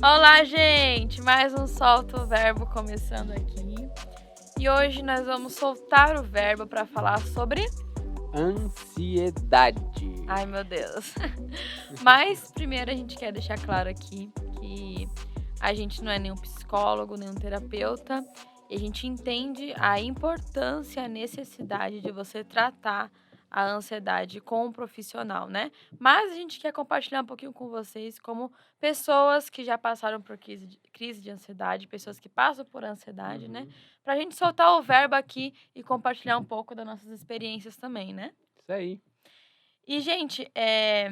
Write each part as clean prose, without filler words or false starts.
Olá, gente! Mais um Solta o Verbo começando aqui. E hoje nós vamos soltar o verbo para falar sobre... Ansiedade. Ai, meu Deus. Mas primeiro a gente quer deixar claro aqui que a gente não é nenhum psicólogo, nenhum terapeuta. E a gente entende a importância, a necessidade de você tratar a ansiedade com um profissional, né? Mas a gente quer compartilhar um pouquinho com vocês como pessoas que já passaram por crise de ansiedade, pessoas que passam por ansiedade, né? Uhum. Pra gente soltar o verbo aqui e compartilhar um pouco das nossas experiências também, né? Isso aí. E, gente, é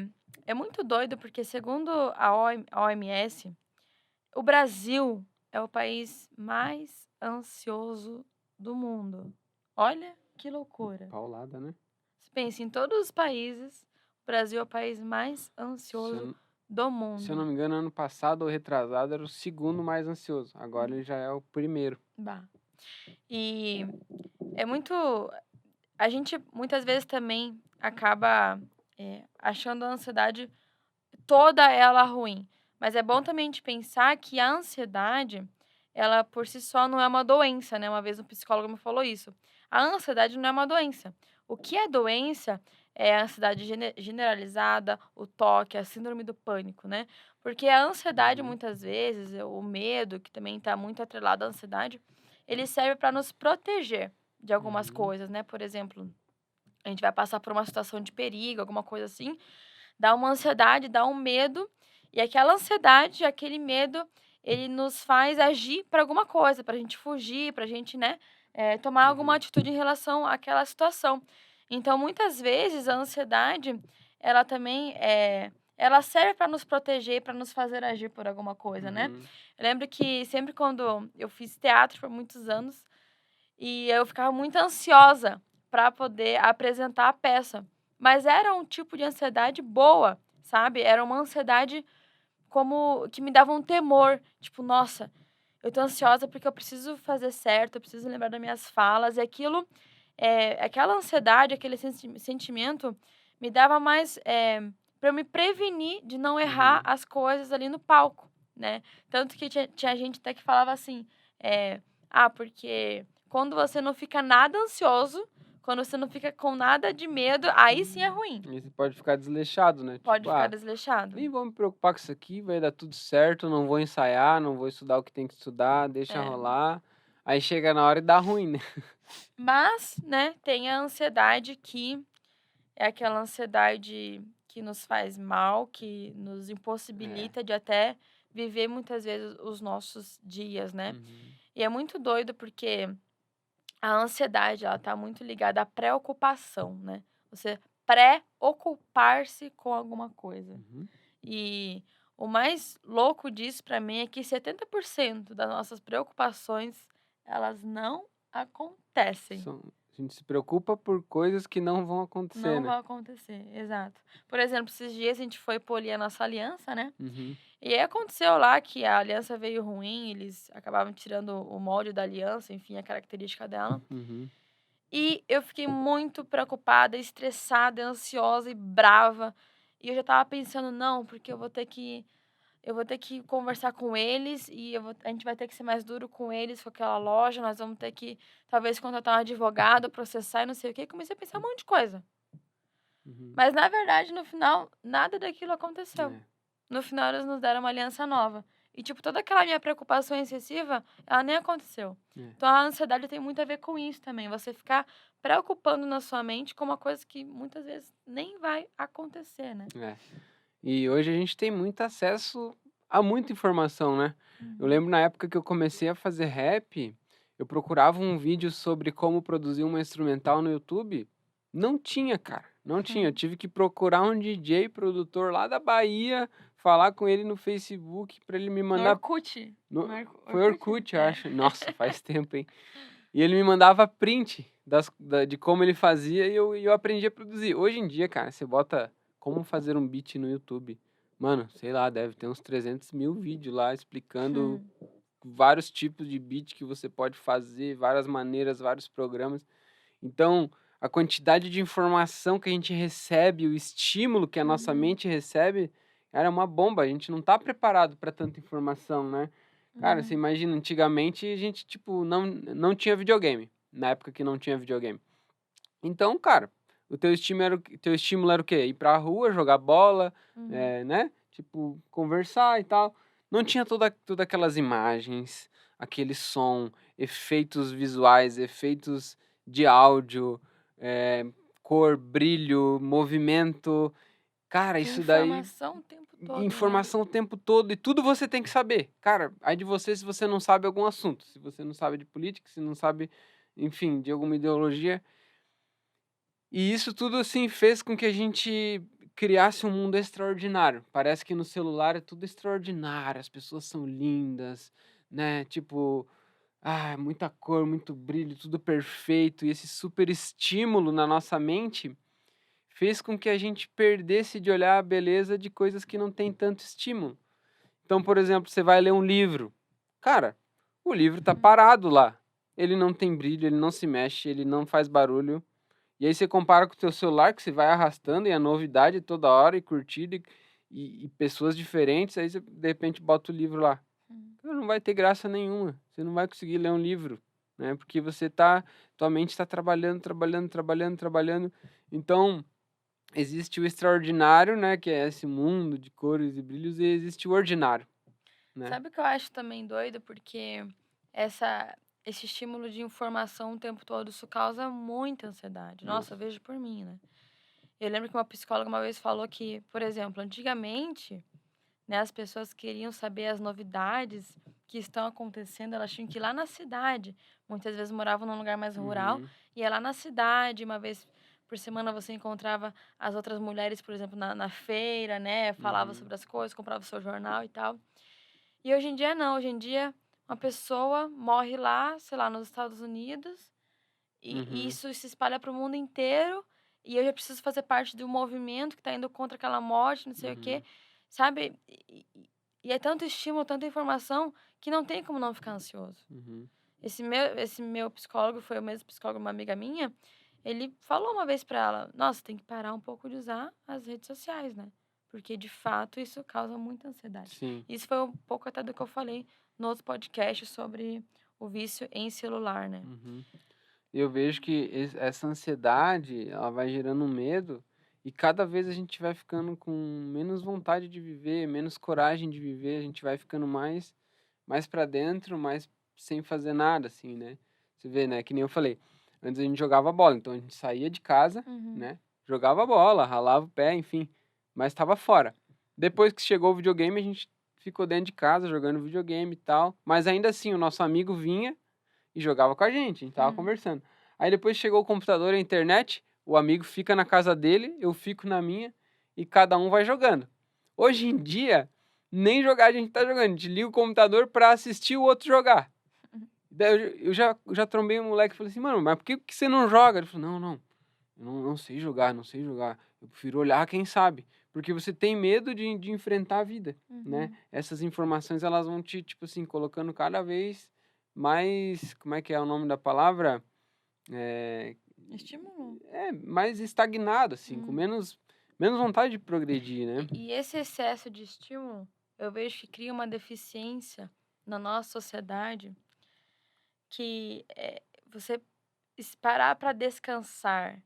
muito doido porque, segundo a OMS, o Brasil é o país mais ansioso do mundo. Olha que loucura. Paulada, né? Você pensa, em todos os países, o Brasil é o país mais Se ansioso eu, do se eu mundo. não me engano, ano passado ou retrasado era o segundo mais ansioso. Agora ele já é o primeiro. Bah. E é muito. A gente muitas vezes também acaba achando a ansiedade toda ela ruim. Mas é bom também de pensar que a ansiedade, ela por si só não é uma doença, né? Uma vez um psicólogo me falou isso. A ansiedade não é uma doença. O que é doença é a ansiedade generalizada, o toque, a síndrome do pânico, né? Porque a ansiedade, Uhum. muitas vezes, o medo, que também está muito atrelado à ansiedade, ele serve para nos proteger de algumas Uhum. coisas, né? Por exemplo, a gente vai passar por uma situação de perigo, alguma coisa assim, dá uma ansiedade, dá um medo, e aquela ansiedade, aquele medo, ele nos faz agir para alguma coisa, para a gente fugir, para a gente, né, tomar alguma Uhum. atitude em relação àquela situação. Então, muitas vezes, a ansiedade, ela também ela serve para nos proteger, para nos fazer agir por alguma coisa, né? Uhum. Eu lembro que sempre quando eu fiz teatro por muitos anos, e eu ficava muito ansiosa para poder apresentar a peça. Mas era um tipo de ansiedade boa, sabe? Era uma ansiedade como que me dava um temor, tipo, nossa, eu tô ansiosa porque eu preciso fazer certo, eu preciso lembrar das minhas falas, e aquilo, aquela ansiedade, aquele sentimento me dava mais, para eu me prevenir de não errar Uhum. as coisas ali no palco, né. Tanto que tinha gente até que falava assim, porque quando você não fica nada ansioso, quando você não fica com nada de medo, aí sim é ruim, E você pode ficar desleixado, né? pode Tipo, ficar desleixado. nem vou me preocupar com isso aqui, vai dar tudo certo, não vou ensaiar, não vou estudar o que tem que estudar, deixa É. rolar. Aí chega na hora e dá ruim, né? Mas, né, tem a ansiedade que é aquela ansiedade que nos faz mal, que nos É. impossibilita de até viver muitas vezes os nossos dias, né. Uhum. E é muito doido porque a ansiedade, ela tá muito ligada à preocupação, né. Você preocupar-se com alguma coisa. Uhum. E o mais louco disso pra mim é que 70% das nossas preocupações, elas não acontecem. A gente se preocupa por coisas que não vão acontecer, Não né? vai acontecer, exato. Por exemplo, esses dias a gente foi polir a nossa aliança, né, Uhum. e aí aconteceu lá que a aliança veio ruim, eles acabavam tirando o molde da aliança, enfim, a característica dela. Uhum. E eu fiquei muito preocupada, estressada, ansiosa e brava. E eu já estava pensando: "Não, porque eu vou ter que conversar com eles e a gente vai ter que ser mais duro com eles, com aquela loja, nós vamos ter que talvez contratar um advogado, processar e não sei o quê". Comecei a pensar um monte de coisa. Uhum. Mas na verdade, no final, nada daquilo aconteceu. É. No final, eles nos deram uma aliança nova. E, tipo, toda aquela minha preocupação excessiva, ela nem aconteceu. É. Então, a ansiedade tem muito a ver com isso também. Você ficar preocupando na sua mente com uma coisa que muitas vezes nem vai acontecer, né? É. E hoje a gente tem muito acesso a muita informação, né. Eu Uhum. lembro na época que eu comecei a fazer rap, eu procurava um vídeo sobre como produzir uma instrumental no YouTube, não tinha, cara, não tinha. Eu tive que procurar um DJ produtor lá da Bahia, falar com ele no Facebook para ele me No mandar Orkut. No no foi Orkut? Orkut, eu É. acho. Nossa, faz tempo, hein. E ele me mandava print de como ele fazia e eu aprendi a produzir. Hoje em dia, cara, você bota como fazer um beat no YouTube, mano, sei lá, deve ter uns 300.000 vídeos lá explicando Hum. vários tipos de beat que você pode fazer, várias maneiras, vários programas. Então, a quantidade de informação que a gente recebe, o estímulo que a nossa Uhum. mente recebe, era uma bomba, a gente não tá preparado para tanta informação, né. Cara, você Uhum. imagina, antigamente a gente, tipo, não tinha videogame, na época que não tinha videogame. Então, cara, o teu estímulo era o quê? Ir pra rua, jogar bola, Uhum. né, tipo, conversar e tal. Não tinha toda aquelas imagens, aquele som, efeitos visuais, efeitos de áudio, eh, cor, brilho, movimento. Cara, E isso daí informação o tempo todo, né? informação o tempo todo e tudo você tem que saber. Cara, ai de você se você não sabe algum assunto, se você não sabe de política, se não sabe, enfim, de alguma ideologia. E isso tudo, assim, fez com que a gente criasse um mundo extraordinário. Parece que no celular é tudo extraordinário, as pessoas são lindas, né, tipo, muita cor, muito brilho, tudo perfeito, e esse super estímulo na nossa mente fez com que a gente perdesse de olhar a beleza de coisas que não têm tanto estímulo. Então, por exemplo, você vai ler um livro, cara, o livro tá Uhum. parado lá, ele não tem brilho, ele não se mexe, ele não faz barulho, e aí você compara com o teu celular que você vai arrastando e é novidade toda hora e curtida e pessoas diferentes, aí você de repente bota o livro lá. Uhum. Cara, não vai ter graça nenhuma, você não vai conseguir ler um livro, né, porque você tá tua mente está trabalhando, trabalhando, trabalhando, trabalhando. Então, existe o extraordinário, né, que é esse mundo de cores e brilhos, e existe o ordinário, né. Sabe o que eu acho também doido? Porque essa esse estímulo de informação o tempo todo, isso causa muita ansiedade. Nossa, eu Nossa. vejo por mim, né? Eu lembro que uma psicóloga uma vez falou que, por exemplo, antigamente, né, as pessoas queriam saber as novidades que estão acontecendo, elas tinham que ir lá na cidade. Muitas vezes moravam num lugar mais rural, Uhum, ia lá na cidade, uma vez por semana você encontrava as outras mulheres, por exemplo, na feira, né? Falava uhum, sobre as coisas, comprava o seu jornal e tal. E hoje em dia não, hoje em dia uma pessoa morre lá, sei lá, nos Estados Unidos, e uhum, isso se espalha para o mundo inteiro, e eu já preciso fazer parte do movimento que está indo contra aquela morte, não sei o quê, uhum, sabe. E é tanto estímulo, tanta informação, que não tem como não ficar ansioso. uhum. Esse meu psicólogo foi o mesmo psicólogo de uma amiga minha, ele falou uma vez pra ela: "Nossa, tem que parar um pouco de usar as redes sociais, né, porque de fato isso causa muita ansiedade". Sim. Isso foi um pouco até do que eu falei no outro podcast sobre o vício em celular, né. Uhum. Eu vejo que essa ansiedade, ela vai gerando um medo e cada vez a gente vai ficando com menos vontade de viver, menos coragem de viver, a gente vai ficando mais para dentro, mais sem fazer nada, assim, né. Você vê, né, que nem eu falei, antes a gente jogava bola, então a gente saía de casa, Uhum, né, jogava bola, ralava o pé, enfim, mas estava fora. Depois que chegou o videogame, a gente ficou dentro de casa jogando videogame e tal, mas ainda assim o nosso amigo vinha e jogava com a gente estava uhum. conversando. Aí depois chegou o computador e a internet, o amigo fica na casa dele, eu fico na minha, e cada um vai jogando. Hoje em dia, nem jogar a gente tá jogando, a gente liga o computador pra assistir o outro jogar. Daí eu já trombei um moleque e falei assim: "Mano, mas por que você não joga?" Ele falou: "Não, eu não sei jogar, não sei jogar, eu prefiro olhar quem sabe", porque você tem medo de enfrentar a vida, né. Uhum. Essas informações elas vão te, tipo assim, colocando cada vez mais, como é que é o nome da palavra? Eh, Estímulo. mais estagnado, assim, com Hum. menos vontade de progredir, né. E esse excesso de estímulo, eu vejo que cria uma deficiência na nossa sociedade que, você parar para descansar,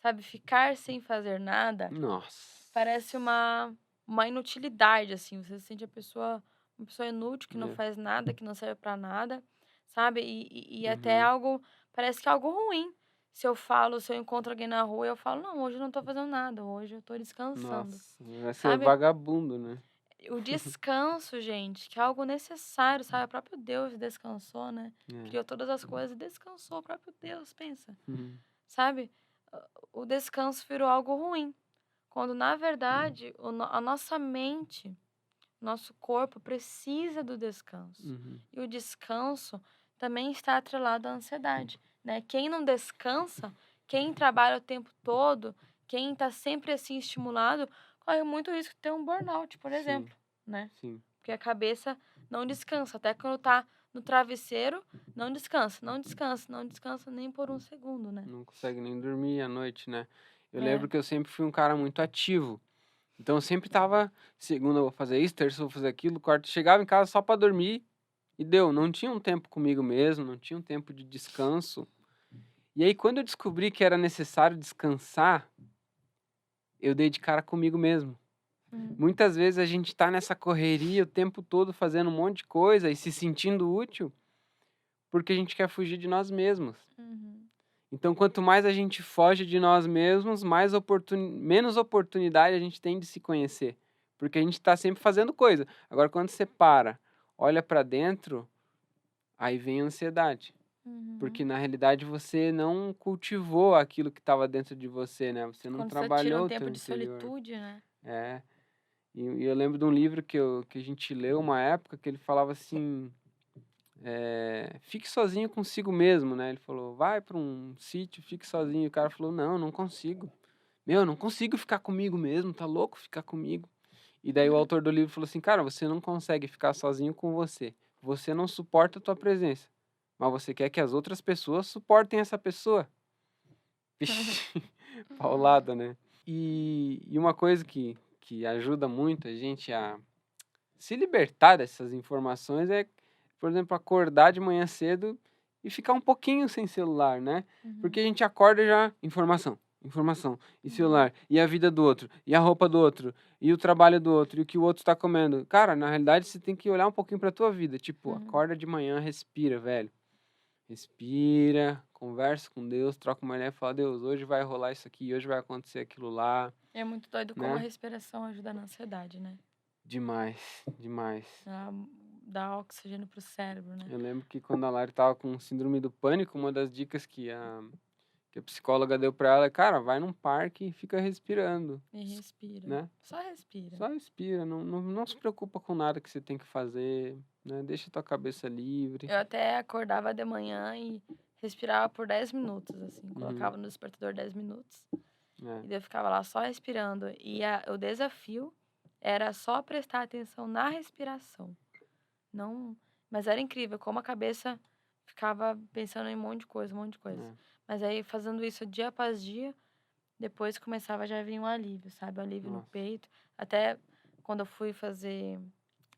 sabe, ficar sem fazer nada, Nossa. parece uma inutilidade, assim, você se sente uma pessoa inútil, que não É. faz nada, que não serve para nada, sabe, e até Uhum. algo parece que é algo ruim. Se eu encontro alguém na rua, eu falo: "Não, hoje eu não tô fazendo nada, hoje eu tô descansando", Nossa, vai ser sabe. vagabundo, né. O descanso, gente, que é algo necessário, sabe, o próprio Deus descansou, né, É. criou todas as coisas, descansou, o próprio Deus, pensa, Uhum. sabe. O descanso virou algo ruim, quando na verdade a nossa mente, nosso corpo precisa do descanso. Uhum. E o descanso também está atrelado à ansiedade, né. Quem não descansa, quem trabalha o tempo todo, quem está sempre, assim, estimulado, corre muito risco de ter um burnout, por Sim, exemplo, né. sim. Porque a cabeça não descansa, até quando tá no travesseiro, não descansa, não descansa, não descansa nem por um segundo, né. Não consegue nem dormir à noite, né. Eu É. lembro que eu sempre fui um cara muito ativo. Então eu sempre tava, segunda eu vou fazer isso, terça eu vou fazer aquilo, quarta chegava em casa só pra dormir e deu. Não tinha um tempo comigo mesmo, não tinha um tempo de descanso. E aí quando eu descobri que era necessário descansar, eu dei de cara comigo mesmo. Hum. Muitas vezes a gente tá nessa correria o tempo todo fazendo um monte de coisa e se sentindo útil, porque a gente quer fugir de nós mesmos. Uhum. Então, quanto mais a gente foge de nós mesmos, menos oportunidade a gente tem de se conhecer. Porque a gente está sempre fazendo coisa. Agora, quando você para, olha para dentro, aí vem a ansiedade. Uhum. Porque na realidade você não cultivou aquilo que estava dentro de você, né? Você não Quando você tira um trabalhou o teu tempo de interior. solitude, né? É. E eu lembro de um livro que a gente leu uma época que ele falava assim. Fique sozinho consigo mesmo, né? Ele falou, vai para um sítio, fique sozinho. E o cara falou, não, não consigo. Meu, não consigo ficar comigo mesmo, tá louco ficar comigo? E daí o autor do livro falou assim, cara, você não consegue ficar sozinho com você. Você não suporta a tua presença. Mas você quer que as outras pessoas suportem essa pessoa. Vixe, paulada, né? E uma coisa que ajuda muito a gente a se libertar dessas informações é, por exemplo, acordar de manhã cedo e ficar um pouquinho sem celular, né? Porque Uhum. a gente acorda já, informação, informação, e Uhum. celular, e a vida do outro, e a roupa do outro, e o trabalho do outro, e o que o outro está comendo. Cara, na realidade você tem que olhar um pouquinho para tua vida, tipo, Uhum. acorda de manhã, respira, velho. Respira, conversa com Deus, troca uma ideia e fala, Deus, hoje vai rolar isso aqui, hoje vai acontecer aquilo lá, É muito doido como a né? respiração ajuda na ansiedade, né? Demais, demais. Ela dá oxigênio pro cérebro, né? Eu lembro que quando a Lari tava com síndrome do pânico, uma das dicas que a psicóloga deu pra ela é, cara, vai num parque e fica respirando, E respira. né? Só respira. Só respira, não se preocupa com nada que você tem que fazer, né? Deixa tua cabeça livre. Eu até acordava de manhã e respirava por 10 minutos, assim. Uhum, Colocava no despertador 10 minutos. é, E daí eu ficava lá só respirando. E o desafio era só prestar atenção na respiração. Não, mas era incrível como a cabeça ficava pensando em um monte de coisa, um monte de coisa. é, Mas aí fazendo isso dia após dia, depois começava já a vir um alívio, sabe? Um alívio no nossa. peito. Até quando eu fui fazer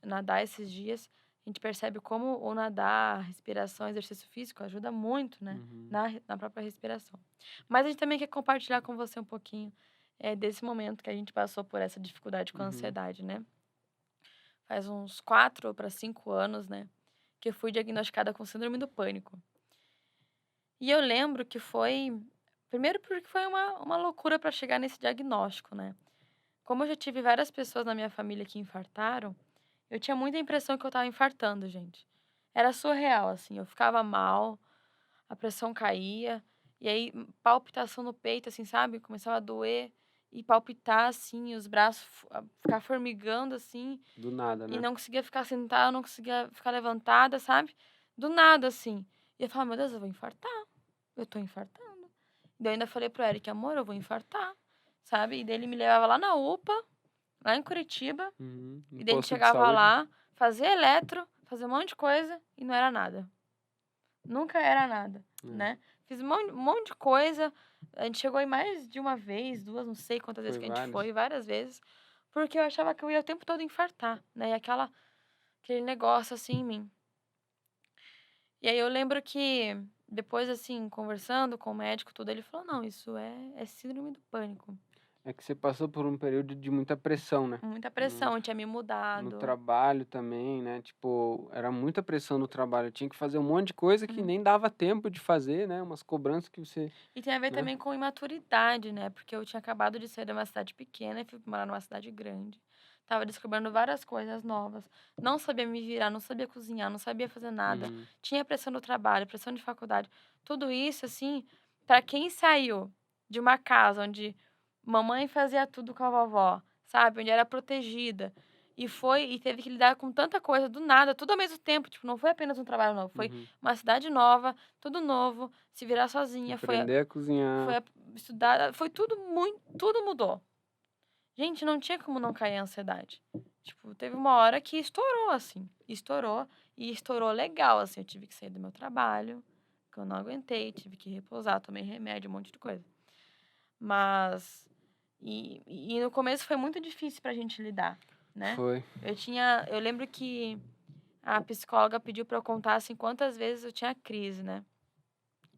nadar esses dias, a gente percebe como o nadar, a respiração, exercício físico ajuda muito, né? Uhum, Na própria respiração. Mas a gente também quer compartilhar com você um pouquinho desse momento que a gente passou por essa dificuldade com a uhum, ansiedade, né? Faz uns 4 para 5 anos, né? Que eu fui diagnosticada com síndrome do pânico. E eu lembro que foi. Primeiro, porque foi uma loucura para chegar nesse diagnóstico, né? Como eu já tive várias pessoas na minha família que infartaram, eu tinha muita impressão que eu estava infartando, gente. Era surreal, assim. Eu ficava mal, a pressão caía, e aí palpitação no peito, assim, sabe? Começava a doer e palpitar, assim, os braços ficar formigando, assim. do nada, E né? não conseguia ficar sentada, não conseguia ficar levantada, sabe? Do nada, assim. E eu falava, meu Deus, eu vou infartar. Eu tô infartando. E daí eu ainda falei pro Eric, amor, eu vou infartar, sabe? E daí ele me levava lá na UPA, lá em Curitiba. No E daí a gente posto de chegava saúde. lá, fazia eletro, fazia um monte de coisa e não era nada. Nunca era nada, É, né? Fiz um monte de coisa. A gente chegou aí mais de uma vez, duas, não sei quantas vezes foi que a gente vários. foi, várias vezes. Porque eu achava que eu ia o tempo todo infartar, né? E aquele negócio assim em mim. E aí eu lembro que depois, assim, conversando com o médico, tudo, ele falou, não, isso é síndrome do pânico. É que você passou por um período de muita pressão, né? Muita No, pressão, eu tinha me no mudado. trabalho também, né? Tipo, era muita pressão no trabalho. Eu tinha que fazer um monte de coisa que Uhum. nem dava tempo de fazer, né? Umas cobranças que você, E tem a ver né? também com imaturidade, né? Porque eu tinha acabado de sair de uma cidade pequena e fui morar numa cidade grande. Tava descobrindo várias coisas novas. Não sabia me virar, não sabia cozinhar, não sabia fazer nada. Uhum, Tinha pressão no trabalho, pressão de faculdade. Tudo isso, assim, para quem saiu de uma casa onde mamãe fazia tudo com a vovó, sabe? Onde era protegida. E teve que lidar com tanta coisa do nada, tudo ao mesmo tempo. Tipo, não foi apenas um trabalho novo, foi uhum. uma cidade nova, tudo novo, se virar sozinha, Aprender a foi cozinhar. estudar, foi tudo muito, tudo mudou. Gente, não tinha como não cair a ansiedade. Tipo, teve uma hora que estourou, assim. Estourou, e estourou legal, assim. Eu tive que sair do meu trabalho, que eu não aguentei, tive que repousar, tomei remédio, um monte de coisa. Mas. E no começo foi muito difícil pra gente lidar, né? Foi. Eu lembro que a psicóloga pediu pra eu contar, assim, quantas vezes eu tinha crise, né?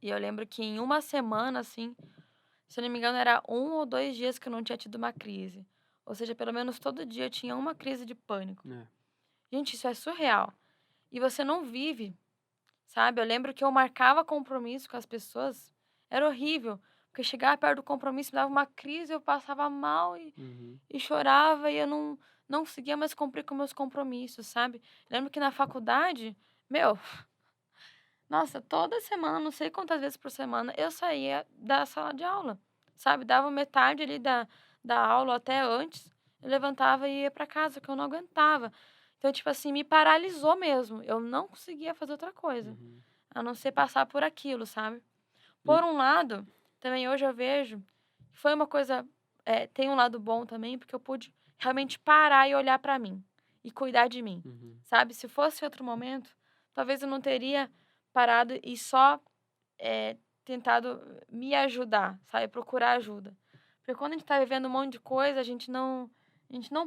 E eu lembro que em uma semana, assim, se eu não me engano, era 1 ou 2 dias que eu não tinha tido uma crise. Ou seja, pelo menos todo dia eu tinha uma crise de pânico. É. Gente, isso é surreal. E você não vive, sabe? Eu lembro que eu marcava compromisso com as pessoas, era horrível. Porque chegava perto do compromisso, me dava uma crise, eu passava mal Uhum. e chorava e eu não conseguia mais cumprir com meus compromissos, sabe? Lembro que na faculdade, meu, nossa, toda semana, não sei quantas vezes por semana, eu saía da sala de aula, sabe? Dava metade ali da aula até antes, eu levantava e ia para casa, que eu não aguentava. Então, tipo assim, me paralisou mesmo. Eu não conseguia fazer outra coisa, Uhum. a não ser passar por aquilo, sabe? Por E um lado, também hoje eu vejo que foi uma coisa, tem um lado bom também, porque eu pude realmente parar e olhar para mim e cuidar de mim, uhum. sabe? Se fosse outro momento, talvez eu não teria parado e só tentado me ajudar, sabe? Procurar ajuda. Porque quando a gente tá vivendo um monte de coisa, a gente não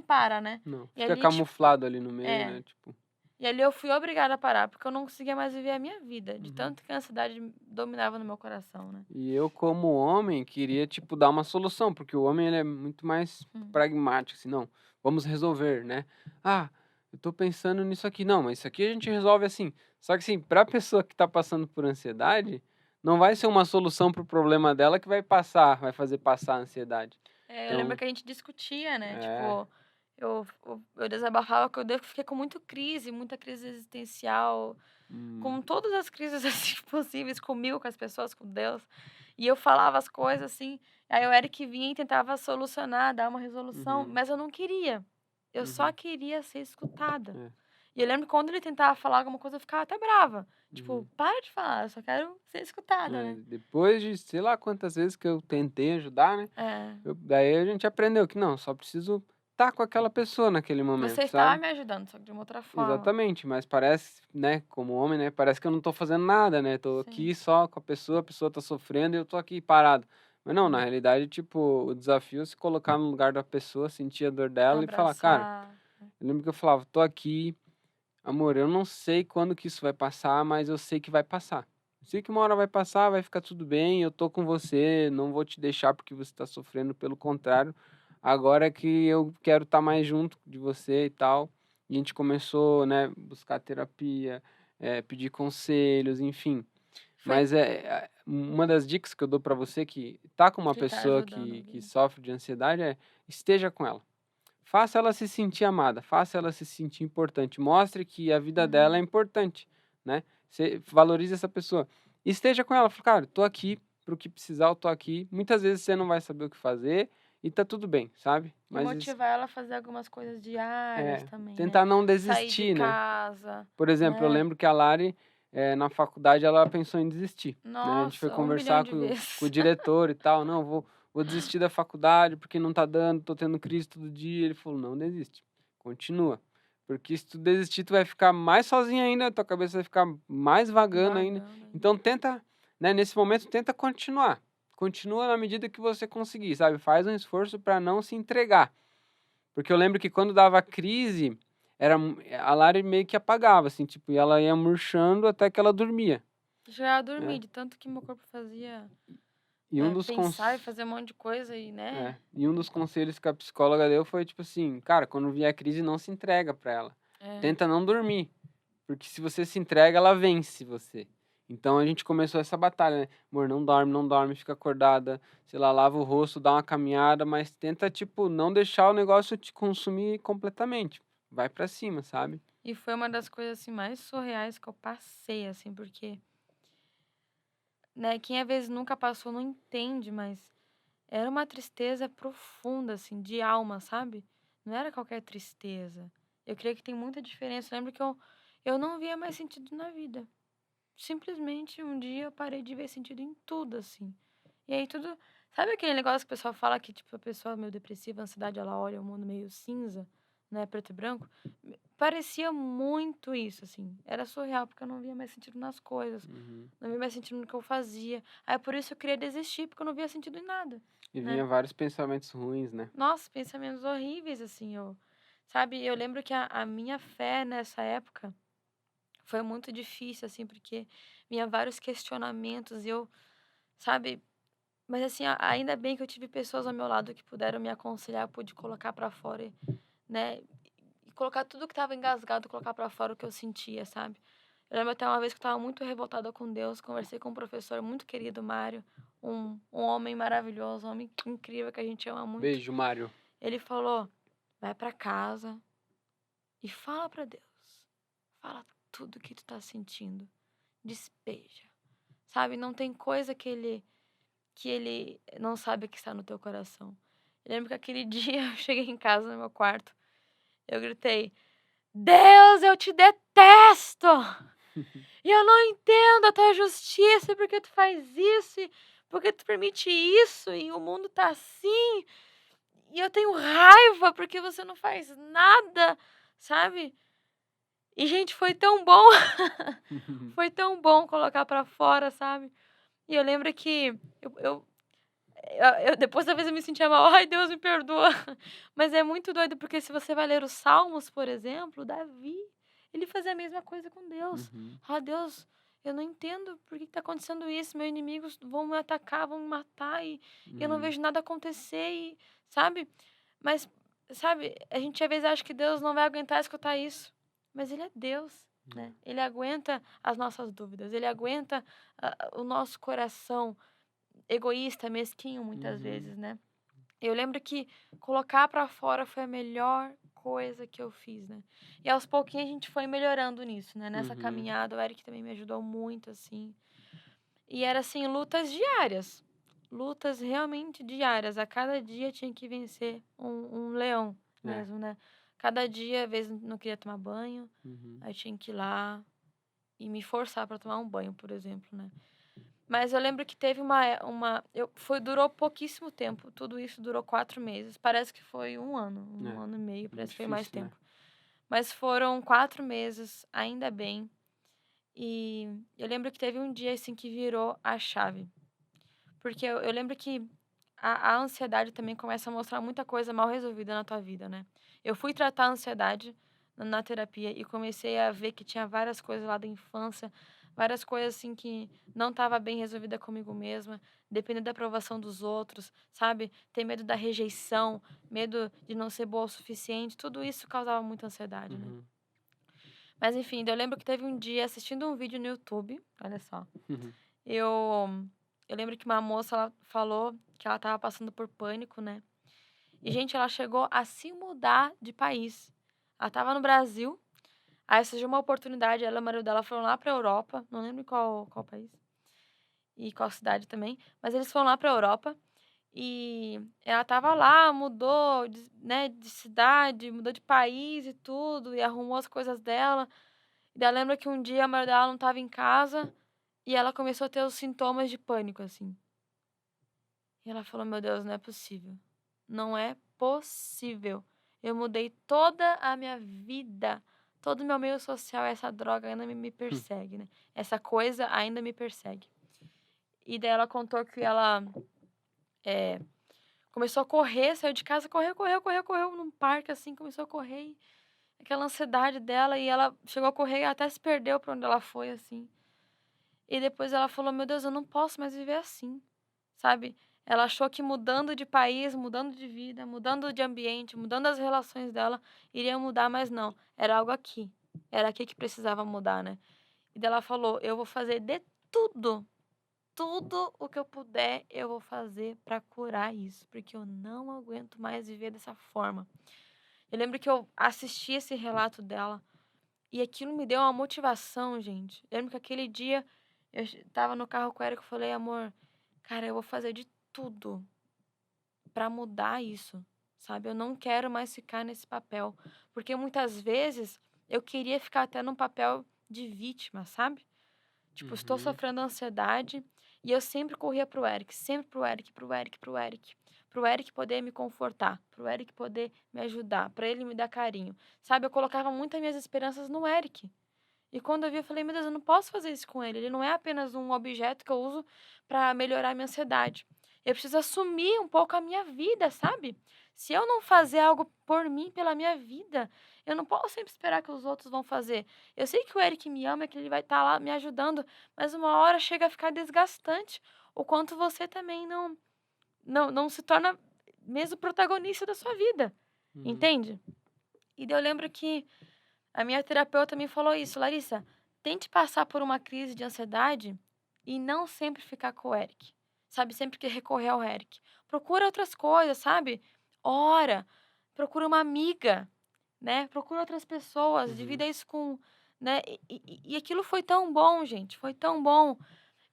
para, né? Não, E fica ali, tipo, camuflado ali no meio, é. né, tipo E ali eu fui obrigada a parar, porque eu não conseguia mais viver a minha vida, de uhum. tanto que a ansiedade dominava no meu coração, né? E eu como homem queria, tipo, dar uma solução, porque o homem ele é muito mais Hum. pragmático, assim, não, vamos resolver, né. "Ah, eu tô pensando nisso aqui", "Não, mas isso aqui a gente resolve assim". Só que assim, pra pessoa que tá passando por ansiedade, não vai ser uma solução para o problema dela que vai fazer passar a ansiedade. Eu lembro Então que a gente discutia, né, é, tipo, eu desabafava que eu fiquei com muito crise, muita crise existencial, hum, com todas as crises, assim, possíveis, comigo, com as pessoas, com Deus, e eu falava as coisas, assim, aí o Eric vinha e tentava solucionar, dar uma resolução, uhum, mas eu não queria, eu só uhum, queria ser escutada. é, E eu lembro que quando ele tentava falar alguma coisa, eu ficava até brava, tipo: uhum. "Para de falar, eu só quero ser escutada", É, né. depois de sei lá quantas vezes que eu tentei ajudar, né, É. daí a gente aprendeu que não, só preciso estar com aquela pessoa naquele Você momento, estava sabe. me ajudando, só que de uma outra forma. Exatamente, mas parece, né, como homem, né, parece que eu não tô fazendo nada, né, tô Sim. aqui só com a pessoa tá sofrendo e eu tô aqui parado. Mas não, na Hum. realidade, tipo, o desafio é se colocar no lugar da pessoa, sentir a dor dela e falar: "Cara", Abraçar. eu lembro que eu falava: "Tô aqui, amor, eu não sei quando que isso vai passar, mas eu sei que vai passar. Eu sei que uma hora vai passar, vai ficar tudo bem, eu tô com você, não vou te deixar porque você tá sofrendo, pelo contrário, agora é que eu quero estar mais junto de você e tal". E a gente começou, né, buscar terapia, pedir conselhos, enfim. Foi Mas uma das dicas que eu dou pra você que tá com uma que tá pessoa ajudando que alguém. sofre de ansiedade é: esteja com ela. Faça ela se sentir amada, faça ela se sentir importante, mostre que a vida dela é Uhum. importante, né. Você valorize essa pessoa. E esteja com ela, fala: "Cara, tô aqui para o que precisar, eu tô aqui". Muitas vezes você não vai saber o que fazer e tá tudo bem, sabe. E Mas isso motivar ela a fazer algumas coisas diárias também, né. tentar não Sair de desistir, né. casa, Por exemplo, eu né. lembro que a Lari, na faculdade ela pensou em desistir, né, a gente foi Nossa, 1 milhão conversar de com o vezes. diretor e tal: "Não, vou desistir da faculdade, porque não tá dando, tô tendo crise todo dia". Ele falou: "Não desiste, continua, porque se tu desistir tu vai ficar mais sozinha ainda, tua cabeça vai ficar mais vagando ainda, Vagando ainda. então tenta, né, nesse momento tenta continuar, continua na medida que você conseguir, sabe, faz um esforço para não se entregar". Porque eu lembro que quando dava crise, a Lari meio que apagava, assim, tipo, e ela ia murchando até que ela dormia, Já ia dormir, né. de tanto que meu corpo fazia, E um dos pensar e cons fazer um monte de coisa e, né. e um dos conselhos que a psicóloga deu foi tipo assim: "Cara, quando vier a crise não se entrega pra ela, É. tenta não dormir, porque se você se entrega ela vence você". Então a gente começou essa batalha, né: "Amor, não dorme, não dorme, fica acordada, sei lá, lava o rosto, dá uma caminhada, mas tenta, tipo, não deixar o negócio te consumir completamente, vai pra cima", sabe. E foi uma das coisas, assim, mais surreais que eu passei, assim, porque, né, quem às vezes nunca passou não entende, mas era uma tristeza profunda, assim, de alma, sabe. Não era qualquer tristeza. Eu creio que tem muita diferença. Eu lembro que eu não via mais sentido na vida. Simplesmente um dia eu parei de ver sentido em tudo, assim. E aí tudo, sabe aquele negócio que o pessoal fala que, tipo, a pessoa meio depressiva, a ansiedade, ela olha o mundo meio cinza, né, preto e branco? parecia muito isso, assim. Era surreal, porque eu não via mais sentido nas coisas. Uhum. Não via mais sentido no que eu fazia. Aí por isso eu queria desistir, porque eu não via sentido em nada, E né? vinha vários pensamentos ruins, né? Nossa, pensamentos horríveis, assim. Sabe, eu lembro que a minha fé nessa época foi muito difícil, assim, porque vinha vários questionamentos e eu, sabe, mas assim, ainda bem que eu tive pessoas ao meu lado que puderam me aconselhar, eu pude colocar pra fora, né, e colocar tudo que estava engasgado, colocar pra fora o que eu sentia, sabe. Eu lembro até uma vez que eu estava muito revoltada com Deus, conversei com um professor muito querido, Mário, um homem maravilhoso, um homem incrível que a gente ama muito. Beijo, Mário. Ele falou: "Vai pra casa e fala pra Deus. Fala tudo que tu tá sentindo. Despeja." Sabe, não tem coisa que ele não sabe que está no teu coração. Eu lembro que aquele dia eu cheguei em casa no meu quarto, eu gritei: "Deus, eu te detesto! E eu não entendo a tua justiça, por que tu faz isso, e por que tu permite isso, e o mundo tá assim, e eu tenho raiva porque você não faz nada", sabe. E gente, foi tão bom, foi tão bom colocar pra fora, sabe. E eu lembro que eu depois talvez eu me sentia mal, "Ai, Deus me perdoa", mas é muito doido, porque se você vai ler os Salmos, por exemplo, Davi, ele fazia a mesma coisa com Deus. Uhum. "Ah, Deus, eu não entendo por que tá acontecendo isso, meus inimigos vão me atacar, vão me matar e eu não Uhum. vejo nada acontecer", e sabe. Mas, sabe, a gente às vezes acha que Deus não vai aguentar escutar isso, mas ele é Deus, né. Ele aguenta as nossas dúvidas, ele aguenta o nosso coração egoísta, mesquinho, muitas Uhum. vezes, né. Eu lembro que colocar pra fora foi a melhor coisa que eu fiz, né. E aos pouquinhos a gente foi melhorando nisso, né, nessa Uhum. caminhada, o Eric também me ajudou muito, assim. E era, assim, lutas realmente diárias, a cada dia tinha que vencer um leão É. mesmo, né. Cada dia, às vezes, não queria tomar banho, Uhum. aí tinha que ir lá e me forçar pra tomar um banho, por exemplo, né. Mas eu lembro que teve durou pouquíssimo tempo, tudo isso durou 4 meses, parece que foi um É. ano e meio, parece que foi mais Difícil, né? tempo. Mas foram 4 meses, ainda bem, e eu lembro que teve um dia, assim, que virou a chave, porque eu lembro que a ansiedade também começa a mostrar muita coisa mal resolvida na tua vida, né. Eu fui tratar a ansiedade na terapia e comecei a ver que tinha várias coisas lá da infância, várias coisas, assim, que não estava bem resolvida comigo mesma, depender da aprovação dos outros, sabe, ter medo da rejeição, medo de não ser boa o suficiente, tudo isso causava muita ansiedade, né. Uhum. Mas enfim, daí eu lembro que teve um dia assistindo um vídeo no YouTube, olha só, Uhum. eu eu lembro que uma moça, ela falou que ela estava passando por pânico, né. E, gente, ela chegou a se mudar de país. Ela estava no Brasil, aí surgiu uma oportunidade, ela e o marido dela foram lá pra Europa, não lembro qual país e qual cidade também, mas eles foram lá pra Europa e ela estava lá, mudou de cidade, mudou de país e tudo, e arrumou as coisas dela. E daí eu lembro que um dia o marido dela não estava em casa e ela começou a ter os sintomas de pânico, assim. E ela falou: "Meu Deus, não é possível. Não é possível. Eu mudei toda a minha vida, todo o meu meio social, essa droga ainda me persegue, né. Essa coisa ainda me persegue." E daí ela contou que ela, eh, começou a correr, saiu de casa, correu, correu, correu, correu num parque, assim, começou a correr e aquela ansiedade dela, e ela chegou a correr e até se perdeu pra onde ela foi, assim. E depois ela falou: "Meu Deus, eu não posso mais viver assim", sabe. Ela achou que mudando de país, mudando de vida, mudando de ambiente, mudando as relações dela, iria mudar, mas não, era algo aqui. Era aqui que precisava mudar, né. E daí ela falou: "Eu vou fazer de tudo, tudo o que eu puder, eu vou fazer pra curar isso, porque eu não aguento mais viver dessa forma." Eu lembro que eu assisti esse relato dela e aquilo me deu uma motivação, gente. Eu lembro que aquele dia estava no carro com o Eric, eu falei: "Amor, cara, eu vou fazer de tudo pra mudar isso, sabe. Eu não quero mais ficar nesse papel." Porque muitas vezes eu queria ficar até num papel de vítima, sabe. Tipo, estou Uhum. sofrendo ansiedade E eu sempre corria pro Eric, sempre pro Eric, pro Eric, pro Eric. Pro Eric poder me confortar, pro Eric poder me ajudar, pra ele me dar carinho. Sabe, eu colocava muitas minhas esperanças no Eric. E quando eu vi, eu falei: "Meu Deus, eu não posso fazer isso com ele. Ele não é apenas um objeto que eu uso para melhorar a minha ansiedade. Eu preciso assumir um pouco a minha vida, sabe? Se eu não fazer algo por mim, pela minha vida, eu não posso sempre esperar que os outros vão fazer. Eu sei que o Eric me ama, que ele vai estar lá me ajudando, mas uma hora chega a ficar desgastante o quanto você também não se torna mesmo protagonista da sua vida, Uhum. entende? E daí eu lembro que a minha terapeuta me falou isso: "Larissa, tente passar por uma crise de ansiedade e não sempre ficar com o Eric, sabe, sempre que recorrer ao Eric. Procura outras coisas, sabe, ora, procura uma amiga, né, procura outras pessoas, Uhum. divida isso com", né, e aquilo foi tão bom, gente, foi tão bom.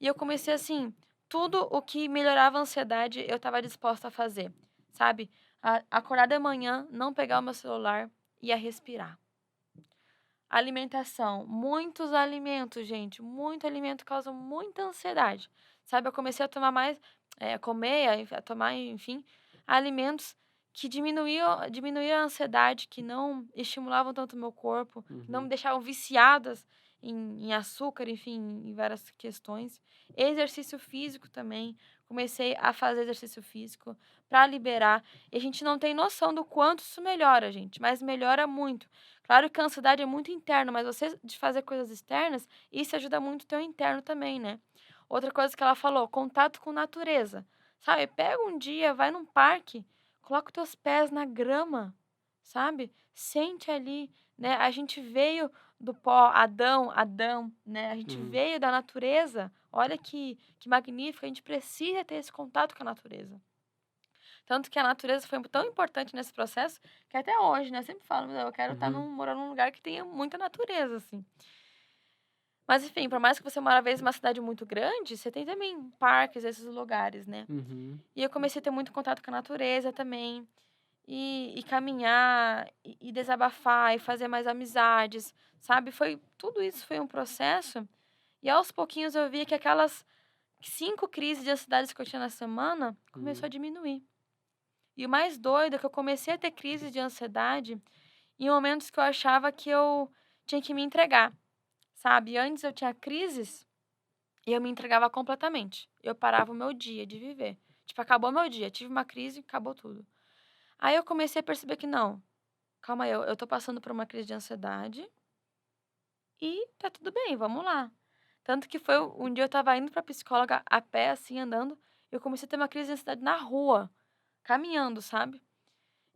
E eu comecei assim, tudo o que melhorava a ansiedade eu estava disposta a fazer, sabe, a acordar de manhã, não pegar o meu celular, e a respirar. Alimentação, muitos alimentos, gente, muito alimento causa muita ansiedade, sabe. Eu comecei a tomar mais, comer, a tomar, enfim, alimentos que diminuíam a ansiedade, que não estimulavam tanto o meu corpo, que não me Uhum. deixavam viciadas em açúcar, enfim, em várias questões. Exercício físico também, comecei a fazer exercício físico para liberar, e a gente não tem noção do quanto isso melhora, gente, mas melhora muito. Claro que a ansiedade é muito interna, mas você de fazer coisas externas, isso ajuda muito o teu interno também, né. Outra coisa que ela falou, contato com natureza, sabe, pega um dia, vai num parque, coloca os teus pés na grama, sabe, sente ali, né, a gente veio do pó, Adão, né, a gente Uhum. veio da natureza, olha que magnífico, a gente precisa ter esse contato com a natureza. Tanto que a natureza foi tão importante nesse processo, que até hoje, né, eu sempre falo: "Meu, eu quero estar Uhum. morar num lugar que tenha muita natureza, assim". Mas enfim, por mais que você mora às vezes numa cidade muito grande, você tem também parques, esses lugares, né. Uhum. E eu comecei a ter muito contato com a natureza também, e caminhar, e desabafar, e fazer mais amizades, sabe. Tudo isso foi um processo, e aos pouquinhos eu via que aquelas 5 crises de ansiedades que eu tinha na semana, começou a Uhum. diminuir. E o mais doido é que eu comecei a ter crises de ansiedade em momentos que eu achava que eu tinha que me entregar, sabe. Antes eu tinha crises e eu me entregava completamente. Eu parava o meu dia de viver. Tipo, acabou meu dia, tive uma crise, acabou tudo. Aí eu comecei a perceber que não, calma aí, eu tô passando por uma crise de ansiedade e tá tudo bem, vamos lá. Tanto que foi um dia eu estava indo pra psicóloga a pé, assim, andando, eu comecei a ter uma crise de ansiedade na rua, caminhando, sabe.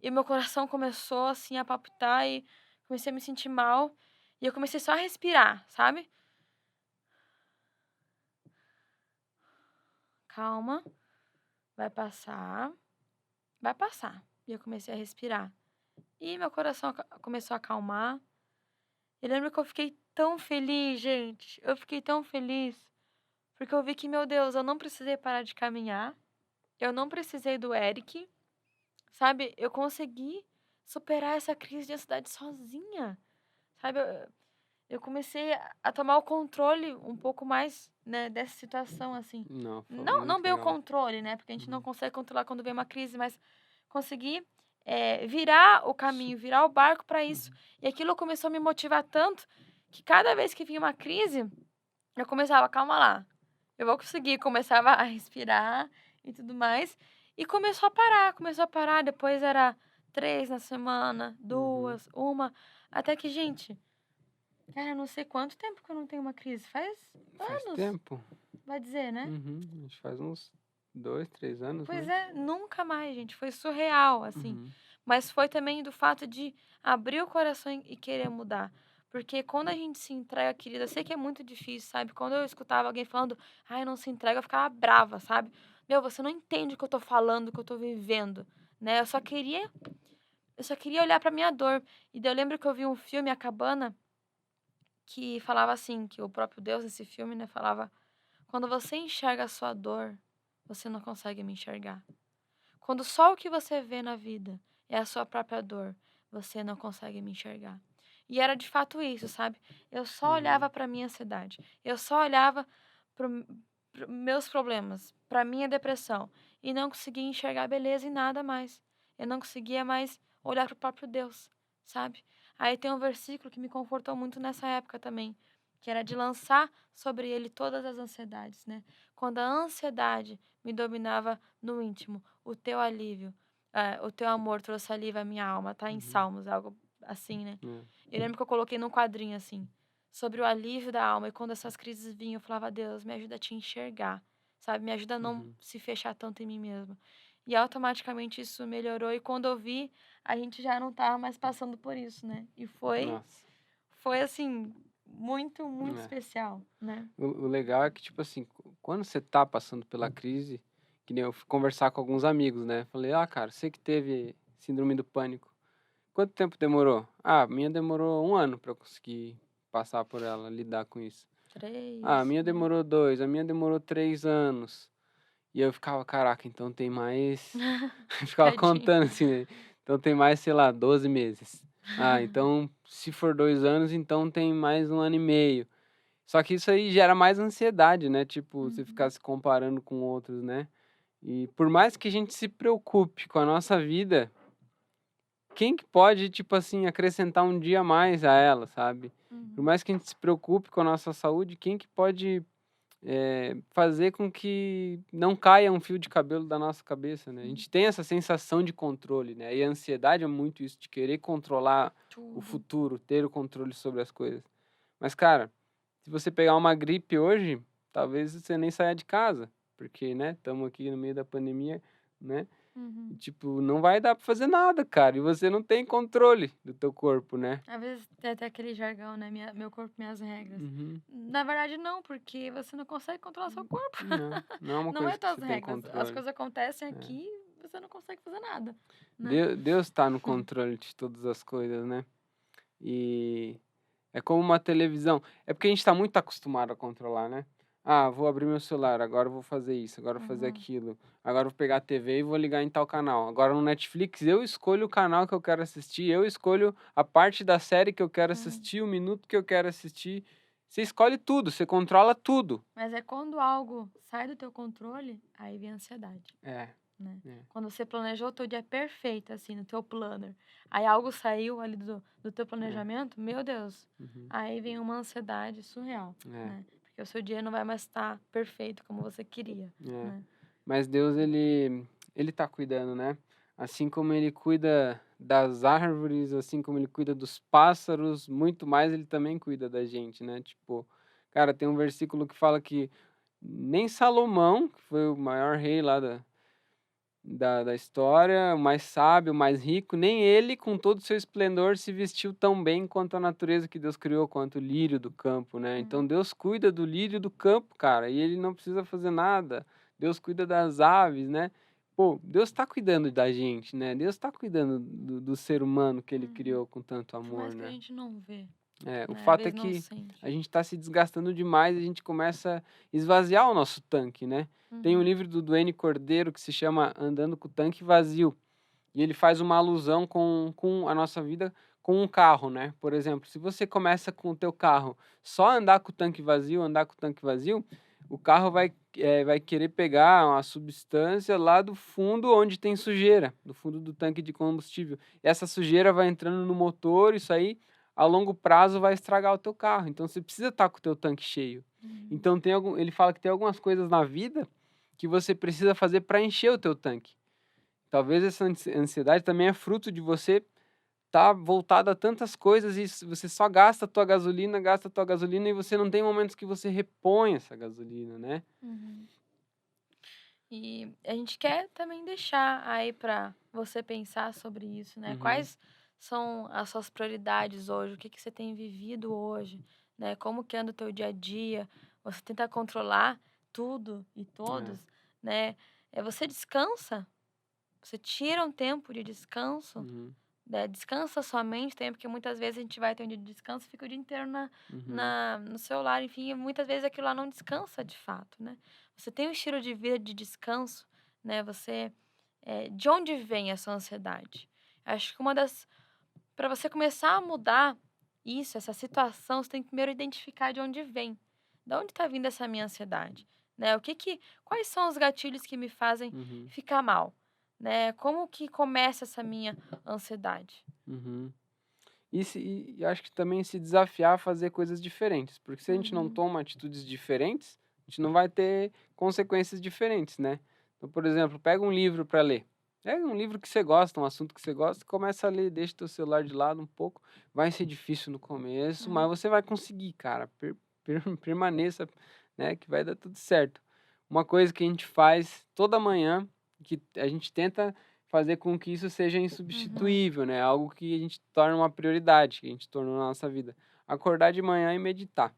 E meu coração começou, assim, a palpitar e comecei a me sentir mal, e eu comecei só a respirar, sabe. "Calma, vai passar, vai passar". E eu comecei a respirar. E meu coração começou a acalmar. Eu lembro que eu fiquei tão feliz, gente, eu fiquei tão feliz, porque eu vi que, meu Deus, eu não precisei parar de caminhar, eu não precisei do Eric, sabe, eu consegui superar essa crise de ansiedade sozinha, sabe. Eu comecei a tomar o controle um pouco mais, né, dessa situação, assim. Não, foi Não muito bem o legal. controle, né, porque a gente não Uhum. consegue controlar quando vem uma crise, mas conseguir, virar o Su caminho, virar o barco para isso. Uhum. E aquilo começou a me motivar tanto, que cada vez que vinha uma crise, eu começava: "Calma lá, eu vou conseguir". Começava a respirar e tudo mais, e começou a parar, depois era 3 na semana, Uhum. 2, uma, até que, gente, cara, eu não sei quanto tempo que eu não tenho uma crise, faz Faz anos, tempo. vai dizer, né. Uhum. Acho que faz uns 2, 3 anos, Pois né. é, nunca mais, gente, foi surreal, assim. Uhum. Mas foi também do fato de abrir o coração e querer mudar. Porque quando a gente se entrega, querida, eu sei que é muito difícil, sabe. Quando eu escutava alguém falando: "Ai, não se entrega", eu ficava brava, sabe. "Meu, você não entende o que eu tô falando, o que eu tô vivendo", né. Eu só queria olhar pra minha dor. E daí eu lembro que eu vi um filme, A Cabana, que falava assim, que o próprio Deus nesse filme, né, falava: "Quando você enxerga a sua dor, você não consegue me enxergar. Quando só o que você vê na vida é a sua própria dor, você não consegue me enxergar". E era de fato isso, sabe. Eu só olhava Uhum. pra minha ansiedade, eu só olhava meus problemas, para minha depressão, e não conseguia enxergar beleza em nada mais. Eu não conseguia mais olhar para o próprio Deus, sabe? Aí tem um versículo que me confortou muito nessa época também, que era de lançar sobre ele todas as ansiedades, né? Quando a ansiedade me dominava no íntimo, o teu alívio, o teu amor trouxe alívio à minha alma, tá em Uhum. Salmos, algo assim, né? É. Eu lembro que eu coloquei num quadrinho assim, sobre o alívio da alma. E quando essas crises vinham, eu falava: Deus, me ajuda a te enxergar, sabe? Me ajuda a não Uhum. se fechar tanto em mim mesma. E automaticamente isso melhorou. E quando eu vi, a gente já não tava mais passando por isso, né? E Nossa. foi assim, muito, muito É. especial, né? O legal é que, tipo assim, quando você tá passando pela crise, que nem eu fui conversar com alguns amigos, né? Falei, cara, você que teve síndrome do pânico, quanto tempo demorou? Ah, a minha demorou 1 ano pra eu conseguir passar por ela, lidar com isso. Ah, a 3, minha né? demorou 2, a minha demorou 3 anos. E eu ficava, caraca, então tem mais. Eu ficava Tadinho. contando assim, né? Então tem mais, sei lá, 12 meses. Ah, então se for 2 anos, então tem mais 1 ano e meio. Só que isso aí gera mais ansiedade, né? Tipo, você ficar Uhum. se comparando com outros, né? E por mais que a gente se preocupe com a nossa vida, quem que pode, tipo assim, acrescentar um dia a mais a ela, sabe? Por Uhum. mais que a gente se preocupe com a nossa saúde, quem que pode fazer com que não caia um fio de cabelo da nossa cabeça, né? A Sim. gente tem essa sensação de controle, né? E a ansiedade é muito isso, de querer controlar o Tudo. futuro, ter o controle sobre as coisas. Mas, cara, se você pegar uma gripe hoje, talvez você nem saia de casa, porque, né, estamos aqui no meio da pandemia, né? E, Uhum. tipo, não vai dar pra fazer nada, cara, e você não tem controle do teu corpo, né? Às vezes tem até aquele jargão, né? Meu corpo, minhas regras. Uhum. Na verdade, não, porque você não consegue controlar seu corpo. Não, não é uma Não é coisa que tuas você tem regras. As controle. coisas acontecem É. aqui, você não consegue fazer nada, né? Deus está no Hum. controle de todas as coisas, né? E é como uma televisão. É porque a gente está muito acostumado a controlar, né? Ah, vou abrir meu celular, agora eu vou fazer isso, agora eu vou fazer Uhum. aquilo. Agora eu vou pegar a TV e vou ligar em tal canal. Agora no Netflix eu escolho o canal que eu quero assistir, eu escolho a parte da série que eu quero Uhum. assistir, o minuto que eu quero assistir. Você escolhe tudo, você controla tudo. Mas é quando algo sai do teu controle, aí vem a ansiedade, É, né? é. Quando você planejou o teu dia perfeito, assim, no teu planner, aí algo saiu ali do teu É. planejamento, meu Deus, Uhum. aí vem uma ansiedade surreal, É, né? Porque o seu dia não vai mais estar perfeito como você queria, é. né? Mas Deus, ele tá cuidando, né? Assim como ele cuida das árvores, assim como ele cuida dos pássaros, muito mais ele também cuida da gente, né? Tipo, cara, tem um versículo que fala que nem Salomão, que foi o maior rei lá da história, o mais sábio, o mais rico, nem ele, com todo o seu esplendor, se vestiu tão bem quanto a natureza que Deus criou, quanto o lírio do campo, né? Então Uhum. Deus cuida do lírio do campo, cara, e ele não precisa fazer nada. Deus cuida das aves, né? Pô, Deus está cuidando da gente, né? Deus está cuidando do ser humano que ele Uhum. criou com tanto Por amor, mais que a né? gente não vê, O né? Às fato é vezes não que sente. a gente está se desgastando demais e a gente começa a esvaziar o nosso tanque, né? Tem um Uhum. livro do Duane Cordeiro que se chama Andando com o Tanque Vazio. E ele faz uma alusão com a nossa vida com um carro, né? Por exemplo, se você começa com o teu carro só andar com o tanque vazio, andar com o tanque vazio, o carro vai querer pegar uma substância lá do fundo onde tem sujeira, do fundo do tanque de combustível. E essa sujeira vai entrando no motor, isso aí a longo prazo vai estragar o teu carro. Então você precisa estar com o teu tanque cheio. Uhum. Então ele fala que tem algumas coisas na vida que você precisa fazer para encher o teu tanque. Talvez essa ansiedade também é fruto de você estar voltado a tantas coisas e você só gasta a tua gasolina e você não tem momentos que você repõe essa gasolina, né? Uhum. E a gente quer também deixar aí para você pensar sobre isso, né? Uhum, Quais são as suas prioridades hoje? O que que você tem vivido hoje, né? Como que anda o teu dia a dia? Você tenta controlar tudo e é, todos, né? Você descansa? Você tira um tempo de descanso, uhum, né? Descansa sua mente também, porque muitas vezes a gente vai ter um dia de descanso e fica o dia inteiro uhum, no celular, enfim, e muitas vezes aquilo lá não descansa de fato, né? Você tem um estilo de vida de descanso, né? De onde vem essa ansiedade? Acho que para você começar a mudar isso, essa situação, você tem que primeiro identificar de onde vem. De onde está vindo essa minha ansiedade? né? Quais são os gatilhos que me fazem Uhum. ficar mal, né? Como que começa essa minha ansiedade? Uhum. E acho que também se desafiar a fazer coisas diferentes, porque se a gente não Uhum, toma atitudes diferentes, a gente não vai ter consequências diferentes, né. Então, por exemplo, pega um livro para ler. Pega um livro que você gosta, um assunto que você gosta, começa a ler, deixa teu celular de lado um pouco. Vai ser difícil no começo, mas uhum, você vai conseguir, cara. Permaneça, né, que vai dar tudo certo. Uma coisa que a gente faz toda manhã, que a gente tenta fazer com que isso seja uhum. insubstituível, né, algo que a gente torna uma prioridade, que a gente tornou na nossa vida. Acordar de manhã e meditar,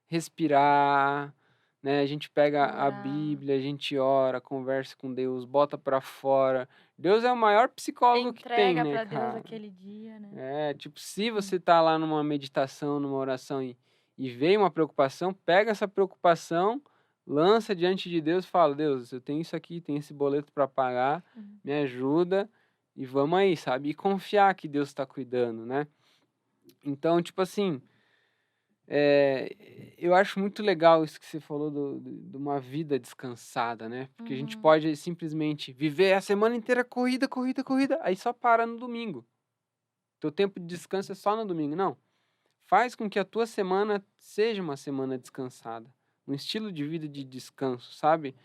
respirar, né, a gente pega a Orar. Bíblia, a gente ora, conversa com Deus, bota pra fora. Deus é o maior psicólogo que tem, Entrega né, para Deus cara. aquele dia, né? É, tipo, se Hum. você tá lá numa meditação, numa oração e veio uma preocupação, pega essa preocupação, lança diante de Deus e fala: "Deus, eu tenho isso aqui, tenho esse boleto para pagar, Uhum. me ajuda e vamos aí", sabe. E confiar que Deus está cuidando, né. Então, tipo assim, eu acho muito legal isso que você falou de uma vida descansada, né, porque a gente Uhum. pode simplesmente viver a semana inteira corrida, corrida, corrida, aí só para no domingo. Teu tempo de descanso é só no domingo. Não. Faz com que a tua semana seja uma semana descansada, um estilo de vida de descanso, sabe?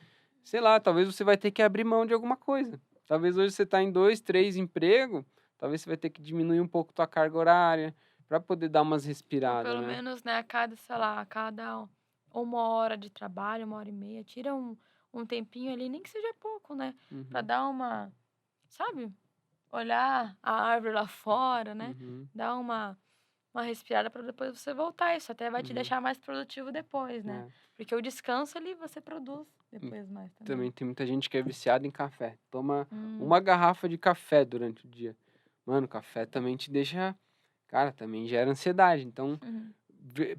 Sei lá, talvez você vai ter que abrir mão de alguma coisa. Talvez hoje você está em 2, 3 empregos, talvez você vai ter que diminuir um pouco tua carga horária para poder dar umas Ou respiradas, pelo né? menos, né, a cada, sei lá, a cada 1 hora de trabalho, 1 hora e meia, tira um tempinho ali, nem que seja pouco, né? Pra Uhum, dar sabe? Olhar a árvore lá fora, né? uhum, Dar uma respirada para depois você voltar. Isso até vai te uhum. deixar mais produtivo depois, né? É. Porque o descanso ali você produz E depois mais também também. tem muita gente que é viciada em café. Toma Hum, uma garrafa de café durante o dia. Mano, café também te deixa, cara, também gera ansiedade. Então, uhum,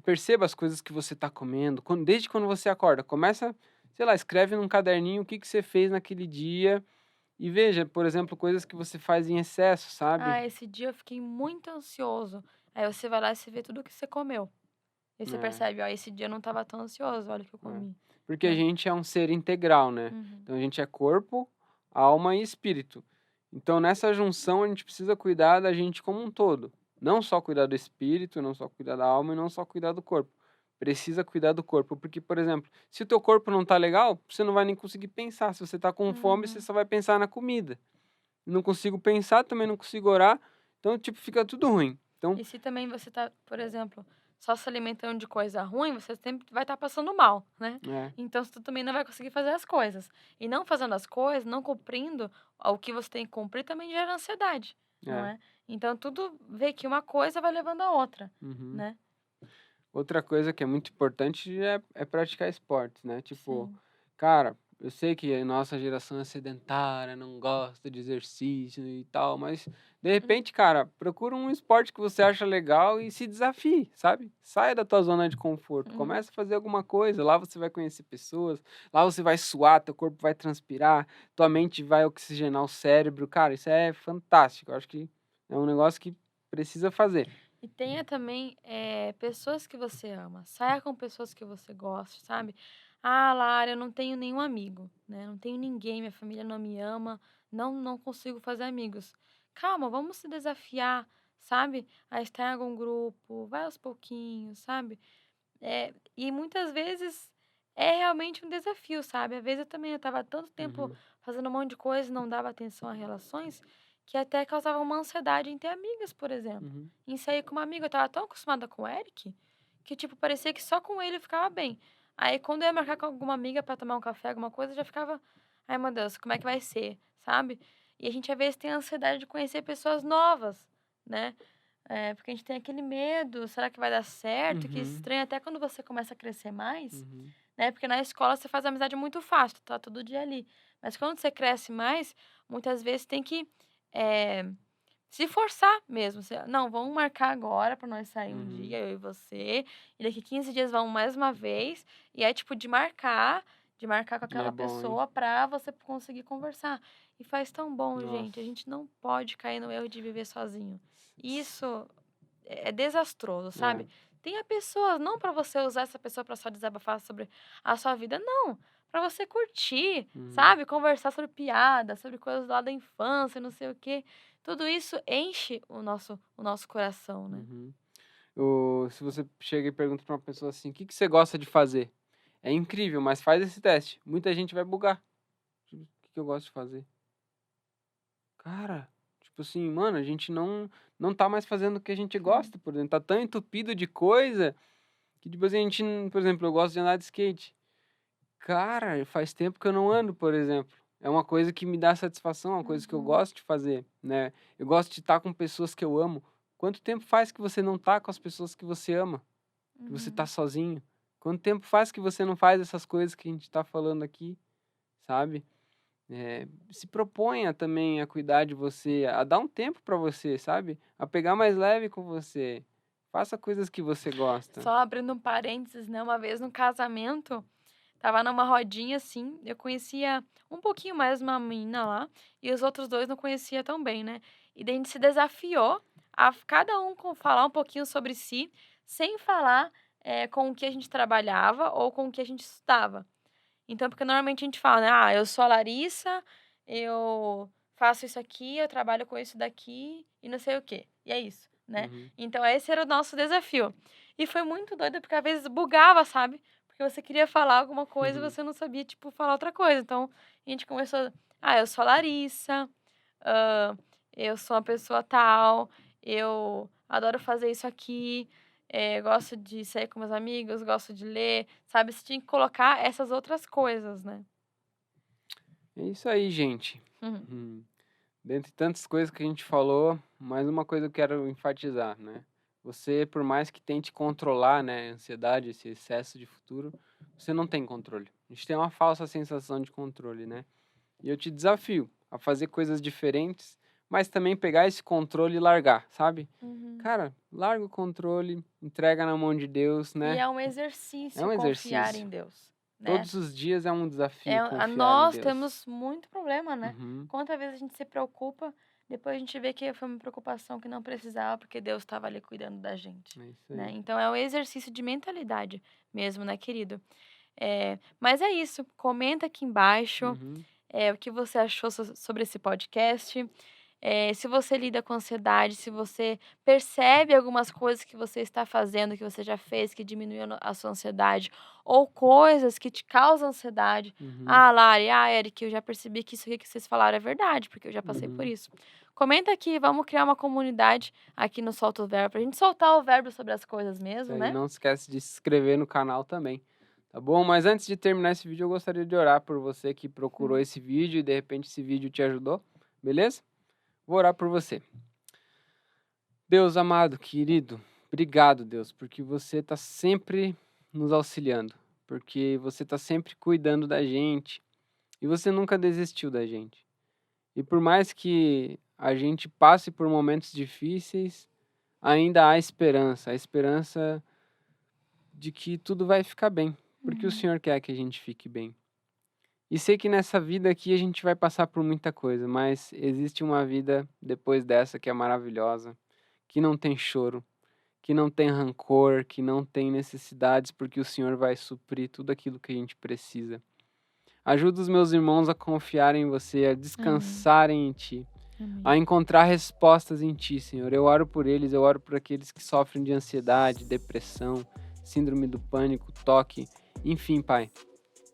perceba as coisas que você está comendo, desde quando você acorda. Começa, sei lá, escreve num caderninho o que que você fez naquele dia e veja, por exemplo, coisas que você faz em excesso, sabe? ah, esse dia eu fiquei muito ansioso. Aí você vai lá e você vê tudo que você comeu. E você É, percebe, ó, esse dia eu não estava tão ansioso, olha o que eu é. comi, Porque a né. gente é um ser integral, né? Uhum, Então a gente é corpo, alma e espírito. Então nessa junção a gente precisa cuidar da gente como um todo. Não só cuidar do espírito, não só cuidar da alma e não só cuidar do corpo. Precisa cuidar do corpo, porque, por exemplo, se o teu corpo não tá legal, você não vai nem conseguir pensar. Se você tá com fome, você uhum. só vai pensar na comida. Não consigo pensar, também não consigo orar, então, tipo, fica tudo ruim. Então, E se também você tá, por exemplo, só se alimentando de coisa ruim, você sempre vai estar passando mal, né. é, Então você também não vai conseguir fazer as coisas. E não fazendo as coisas, não cumprindo o que você tem que cumprir também gera ansiedade, não é. é. Então tudo vê que uma coisa vai levando a outra, Uhum. né. Outra coisa que é muito importante é praticar esportes, né, tipo, Sim. cara, eu sei que a nossa geração é sedentária, não gosta de exercício e tal, mas de Hum, repente, cara, procura um esporte que você acha legal e se desafie, sabe. Saia da tua zona de conforto, uhum. começa a fazer alguma coisa, lá você vai conhecer pessoas, lá você vai suar, teu corpo vai transpirar, tua mente vai oxigenar o cérebro, cara, isso é fantástico, eu acho que é um negócio que precisa fazer. E tenha também, pessoas que você ama, saia com pessoas que você gosta, sabe. "Ah, Lara, eu não tenho nenhum amigo, né, não tenho ninguém, minha família não me ama, não consigo fazer amigos". Calma, vamos se desafiar, sabe, a estar em algum grupo, vai aos pouquinhos, sabe. E muitas vezes é realmente um desafio, sabe. Às vezes eu estava tanto tempo Uhum, fazendo um monte de coisa e não dava atenção a relações, que até causava uma ansiedade em ter amigas, por exemplo, uhum. em sair com uma amiga. Eu estava tão acostumada com o Eric, que, tipo, parecia que só com ele eu ficava bem. Aí quando eu ia marcar com alguma amiga pra tomar um café, alguma coisa, eu já ficava: "Ai meu Deus, como é que vai ser?", sabe. E a gente às vezes tem ansiedade de conhecer pessoas novas, né. Porque a gente tem aquele medo, será que vai dar certo? Que Uhum, estranho, até quando você começa a crescer mais, uhum, né, porque na escola você faz amizade muito fácil, tá todo dia ali. Mas quando você cresce mais, muitas vezes tem que, eh, se forçar mesmo, você: "Não, vamos marcar agora pra nós sair um uhum. dia, eu e você, e daqui 15 dias vamos mais uma vez", e é tipo de marcar com É aquela bom, hein. pessoa pra você conseguir conversar. E faz tão bom, gente, a Nossa, gente não pode cair no erro de viver sozinho. Isso é desastroso, é. sabe. Tenha pessoas, não para você usar essa pessoa para só desabafar sobre a sua vida, não. Para você curtir, Uhum. sabe? Conversar sobre piada, sobre coisas lá da infância, não sei o quê. Tudo isso enche o nosso coração, né? Uhum. Se você chega e pergunta pra uma pessoa assim: "O que que você gosta de fazer?", é incrível, mas faz esse teste. Muita gente vai bugar. Tipo, "O que que eu gosto de fazer?". Cara, tipo assim, mano, a gente não tá mais fazendo o que a gente Uhum. gosta, por exemplo, tá tão entupido de coisa que, tipo assim, a gente por exemplo, eu gosto de andar de skate. Cara, faz tempo que eu não ando, por exemplo. É uma coisa que me dá satisfação, é uma coisa que eu Uhum. gosto de fazer, né. Eu gosto de estar com pessoas que eu amo. Quanto tempo faz que você não tá com as pessoas que você ama? Que você tá Uhum. sozinho? Quanto tempo faz que você não faz essas coisas que a gente tá falando aqui, sabe? Se proponha também a cuidar de você, a dar um tempo pra você, sabe? A pegar mais leve com você. Faça coisas que você gosta. Só abrindo um parênteses, né? Uma vez no casamento, tava numa rodinha assim, eu conhecia um pouquinho mais uma menina lá, e os outros dois não conhecia tão bem, né? E daí a gente se desafiou a cada um falar um pouquinho sobre si, sem falar com o que a gente trabalhava ou com o que a gente estudava. Então, porque normalmente a gente fala, né? Ah, eu sou a Larissa, eu faço isso aqui, eu trabalho com isso daqui e não sei o quê. E é isso, né? Uhum, Então, esse era o nosso desafio. E foi muito doido, porque às vezes bugava, sabe? Porque você queria falar alguma coisa e uhum, você não sabia, tipo, falar outra coisa. Então, a gente começou, ah, eu sou a Larissa, hã, eu sou uma pessoa tal, eu adoro fazer isso aqui, gosto de sair com meus amigos, gosto de ler, sabe, você tinha que colocar essas outras coisas, né. é isso aí, gente. Uhum. Hum. Dentre tantas coisas que a gente falou, mais uma coisa eu quero enfatizar, né? Você, por mais que tente controlar, né, a ansiedade, esse excesso de futuro, você não tem controle. A gente tem uma falsa sensação de controle, né? E eu te desafio a fazer coisas diferentes, mas também pegar esse controle e largar, sabe? Uhum. Cara, larga o controle, entrega na mão de Deus, E né? é um É exercício um confiar exercício. em Deus, né. Todos os dias é um desafio confiar em Nós Deus. temos muito problema, né. Uhum, Quantas vezes a gente se preocupa, depois a gente vê que foi uma preocupação que não precisava, porque Deus estava ali cuidando da gente, é isso né. aí. Então é um exercício de mentalidade mesmo, né, querido. Mas é isso, comenta aqui embaixo, Uhum, o que você achou sobre esse podcast. Se você lida com ansiedade, se você percebe algumas coisas que você está fazendo, que você já fez, que diminuiu a sua ansiedade, ou coisas que te causam ansiedade. uhum, Ah, Lari, Eric, eu já percebi que isso aqui que vocês falaram é verdade, porque eu já passei por uhum. isso. Comenta aqui, vamos criar uma comunidade aqui no Solta o Verbo, pra gente soltar o verbo sobre as coisas Isso mesmo, aí, né? não esquece de se inscrever no canal também, tá bom? Mas antes de terminar esse vídeo, eu gostaria de orar por você que procurou Hum. esse vídeo e de repente esse vídeo te ajudou, beleza? Vou orar por você. Deus amado, querido, obrigado, Deus, porque você está sempre nos auxiliando, porque você está sempre cuidando da gente e você nunca desistiu da gente. E por mais que a gente passe por momentos difíceis, ainda há esperança, a esperança de que tudo vai ficar bem, porque o Uhum. Senhor quer que a gente fique bem. E sei que nessa vida aqui a gente vai passar por muita coisa, mas existe uma vida depois dessa que é maravilhosa, que não tem choro, que não tem rancor, que não tem necessidades, porque o Senhor vai suprir tudo aquilo que a gente precisa. Ajuda os meus irmãos a confiarem em você, a Amém. descansarem em Ti, Amém. a encontrar respostas em Ti, Senhor. Eu oro por eles, eu oro por aqueles que sofrem de ansiedade, depressão, síndrome do pânico, toque, enfim, Pai.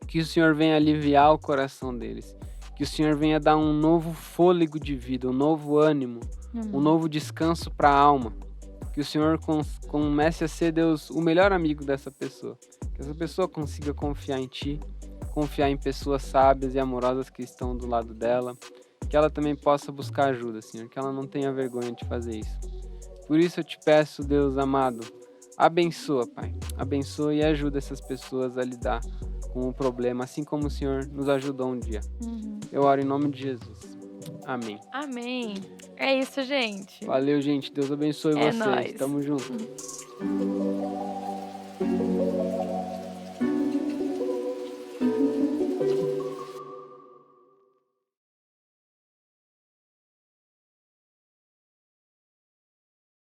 Que o Senhor venha aliviar o coração deles, que o Senhor venha dar um novo fôlego de vida, um novo ânimo, um Amém. novo descanso para a alma. Que o Senhor comece a ser, Deus, o melhor amigo dessa pessoa. Que essa pessoa consiga confiar em Ti, confiar em pessoas sábias e amorosas que estão do lado dela. Que ela também possa buscar ajuda, Senhor. Que ela não tenha vergonha de fazer isso. Por isso eu te peço, Deus amado, abençoa, Pai. Abençoa e ajuda essas pessoas a lidar com o problema, assim como o Senhor nos ajudou um dia. Uhum. Eu oro em nome de Jesus. Amém. Amém. É isso, gente. Valeu, gente. Deus abençoe É vocês. nóis. Tamo junto.